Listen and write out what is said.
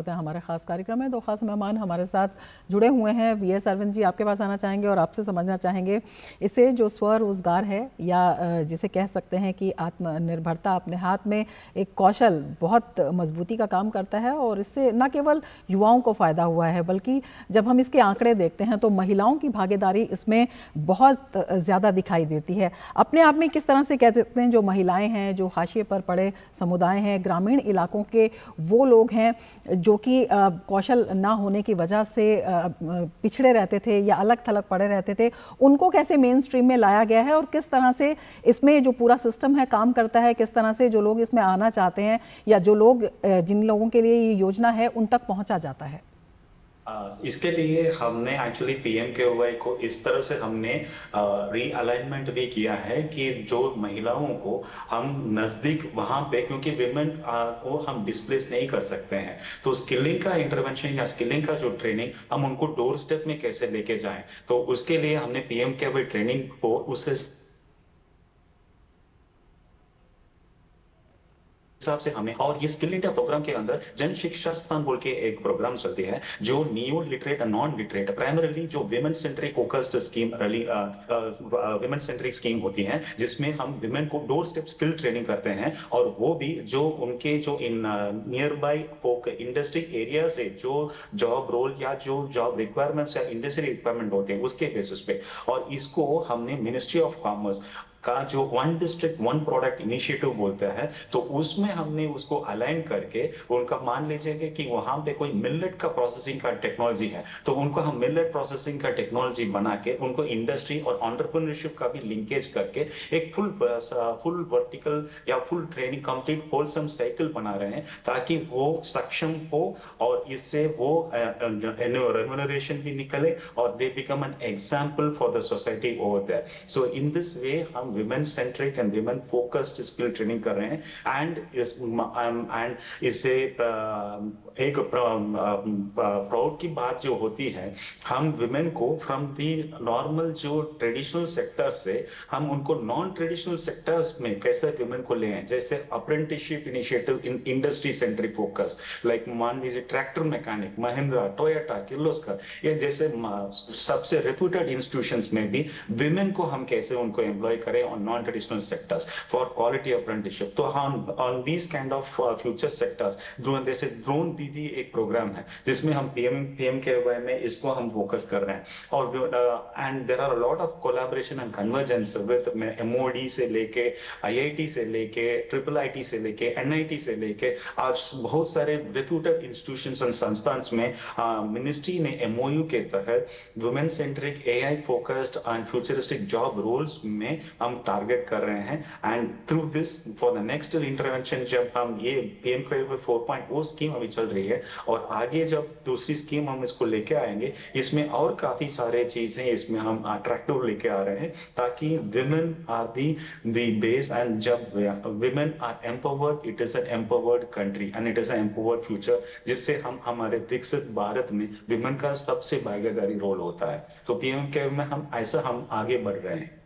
होता है हमारे खास कार्यक्रम में। दो खास मेहमान हमारे साथ जुड़े हुए हैं। वीएस अरविंद जी आपके पास आना चाहेंगे और आपसे समझना चाहेंगे इसे जो स्वरोजगार है या जिसे कह सकते हैं कि आत्मनिर्भरता अपने हाथ में एक कौशल बहुत मजबूती का काम करता है और इससे न केवल युवाओं को फ़ायदा हुआ है बल्कि जब हम इसके आंकड़े देखते हैं तो महिलाओं की भागीदारी इसमें बहुत ज़्यादा दिखाई देती है। अपने आप में किस तरह से कह सकते हैं जो महिलाएँ हैं, जो हाशिए पर पड़े समुदाय हैं, ग्रामीण इलाकों के वो लोग हैं जो कि कौशल ना होने की वजह से पिछड़े रहते थे या अलग थलग पड़े रहते थे, उनको कैसे मेन स्ट्रीम में लाया गया है और किस तरह से इसमें जो पूरा सिस्टम है काम करता है, किस तरह से जो लोग इसमें आना चाहते हैं या जो लोग जिन लोगों के लिए ये योजना है उन तक पहुंचा जाता है। इसके लिए हमने एक्चुअली पीएमकेवाई को इस तरह से हमने रीअलाइनमेंट भी किया है कि जो महिलाओं को हम नजदीक वहां पे, क्योंकि विमेन को हम डिस्प्लेस नहीं कर सकते हैं, तो स्किलिंग का इंटरवेंशन या स्किलिंग का जो ट्रेनिंग हम उनको डोर स्टेप में कैसे लेके जाएं, तो उसके लिए हमने पीएमकेवाई ट्रेनिंग को उस हिसाब से हमें, और ये स्किल इंडिया प्रोग्राम के अंदर जन शिक्षा स्थान बोल के एक प्रोग्राम चलती है जो neo literate non literate primarily जो women centric focused scheme women centric scheme होती है, जिसमें हम विमेन को डोर स्टेप स्किल ट्रेनिंग करते हैं, और वो भी जो उनके जो in near by industry area से जो जॉब रोल या जो जॉब रिक्वायरमेंट्स या इंडस्ट्री रिक्वायरमेंट होते हैं उसके बेसिस पे, और इसको हमने मिनिस्ट्री ऑफ कॉमर्स का जो one district one product initiative बोलता है, तो उसमें हमने उसको अलाइन करके उनका मान लीजिए कि वहां पे कोई मिलेट का प्रोसेसिंग का टेक्नोलॉजी है, तो उनको हम मिलेट प्रोसेसिंग का टेक्नोलॉजी बना के उनको इंडस्ट्री और एंटरप्रेन्योरशिप का भी लिंकेज करके एक फुल वर्टिकल या full training complete wholesome cycle बना रहे हैं, ताकि वो सक्षम हो और इससे वो रेम्युनरेशन भी निकले और they become an example for the society over there. So in this way हम women centric and women focused skill training कर रहे हैं, एंड इससे एक प्राउड की बात जो होती है, हम विमेन को फ्रॉम दी नॉर्मल जो ट्रेडिशनल सेक्टर से हम उनको नॉन ट्रेडिशनल सेक्टर्स में कैसे विमेन को ले आए, जैसे apprenticeship initiative in industry centric focus, like मान लीजिए tractor mechanic Mahindra Toyota Kirloskar, ये जैसे सबसे रेप्यूटेड इंस्टीट्यूशंस में भी विमेन को हम कैसे उनको एम्प्लॉय करें on non-traditional sectors for quality apprenticeship। तो हम on these kind of future sectors, जैसे ड्रोन दीदी एक प्रोग्राम है जिसमें हम पीएमकेवाई में इसको हम फोकस कर रहे हैं, और and there are lot of collaboration and convergence with MoD से लेके आईआईटी से लेके ट्रिपल आईटी से लेके एनआईटी से लेके आज बहुत सारे रेप्यूटेड इंस्टीट्यूशंस एंड संस्थान में मिनिस्ट्री ने एमओयू के तहत women centric AI focused and futuristic job roles में हम टारगेट कर रहे हैं, and through this for the next intervention जब हम ये पीएमकेवाई 4.0 स्कीम अभी चल रही है और आगे जब दूसरी स्कीम हम इसको लेके आएंगे, इसमें और काफी सारे चीजें इसमें हम अट्रैक्टिव लेके आ रहे हैं, ताकि women are the base, and जब women are empowered it is an empowered country and it is an empowered future, जिससे हम हमारे विकसित भारत में विमेन का सबसे भागीदारी रोल होता है। तो पीएमकेवाई में हम ऐसा हम आगे बढ़ रहे हैं।